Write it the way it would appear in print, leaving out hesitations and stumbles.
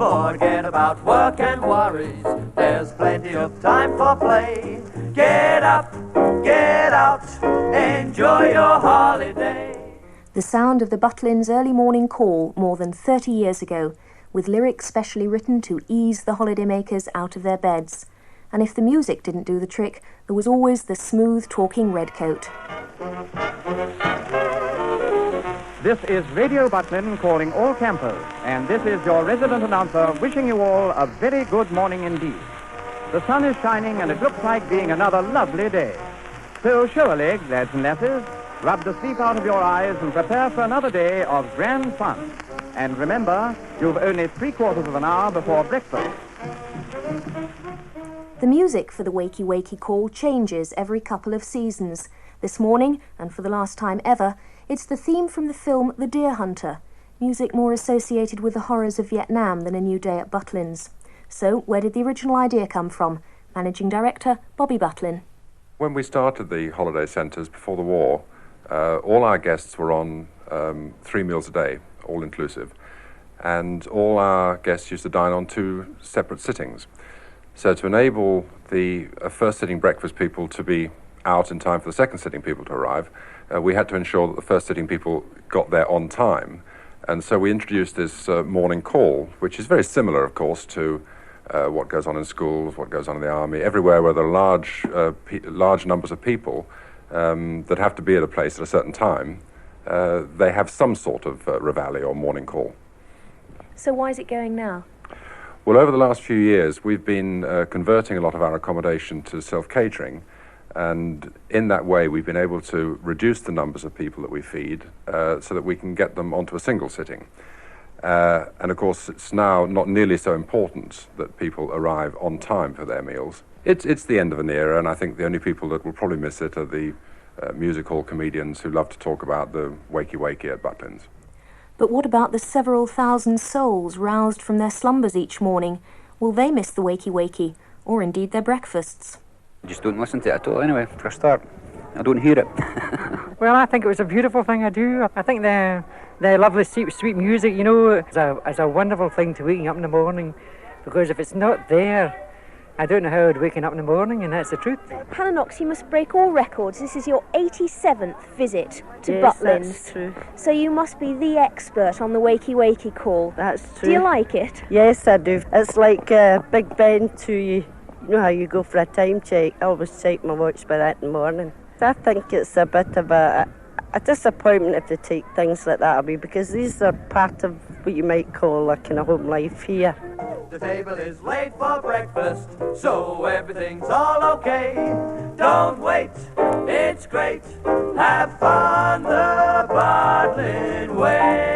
Forget about work and worries, there's plenty of time for play. Get up, get out, enjoy your holiday. The sound of the Butlins' early morning call more than 30 years ago, with lyrics specially written to ease the holidaymakers out of their beds. And if the music didn't do the trick, there was always the smooth talking redcoat. This is Radio Butlin calling all campers, and this is your resident announcer wishing you all a very good morning indeed. The sun is shining and it looks like being another lovely day. So show a leg, lads and lasses, rub the sleep out of your eyes and prepare for another day of grand fun. And remember, you've only 3/4 of an hour before breakfast. The music for the Wakey Wakey call changes every couple of seasons. This morning, and for the last time ever, it's the theme from the film The Deer Hunter, music more associated with the horrors of Vietnam than A New Day at Butlin's. So, where did the original idea come from? Managing Director Bobby Butlin. When we started the holiday centres before the war, all our guests were on 3 meals a day, all inclusive, and all our guests used to dine on 2 separate sittings. So to enable the first sitting breakfast people to be out in time for the second sitting people to arrive, we had to ensure that the first sitting people got there on time. And so we introduced this morning call, which is very similar, of course, to what goes on in schools, what goes on in the army, everywhere where there are large numbers of people that have to be at a place at a certain time. They have some sort of reveille or morning call. So why is it going now? Well, over the last few years, we've been converting a lot of our accommodation to self-catering, and in that way, we've been able to reduce the numbers of people that we feed so that we can get them onto a single sitting. And of course, it's now not nearly so important that people arrive on time for their meals. It's the end of an era, and I think the only people that will probably miss it are the music hall comedians who love to talk about the Wakey Wakey at Butlin's. But what about the several thousand souls roused from their slumbers each morning? Will they miss the Wakey Wakey, or indeed their breakfasts? I just don't listen to it at all anyway, for a start. I don't hear it. Well, I think it was a beautiful thing I do. I think the lovely sweet music, you know, is a wonderful thing to waking up in the morning, because if it's not there, I don't know how I'd waken up in the morning, and that's the truth. Hannah Knox, you must break all records. This is your 87th visit to Yes, Butlin's. that's true. So you must be the expert on the Wakey Wakey call. That's true. Do you like it? Yes, I do. It's like Big Ben to you. You know how you go for a time check? I always check my watch by that in the morning. I think it's a bit of a disappointment if they take things like that away, because these are part of what you might call a kind of home life here. The table is laid for breakfast, so everything's all okay. Don't wait, it's great. Have fun the Butlin way.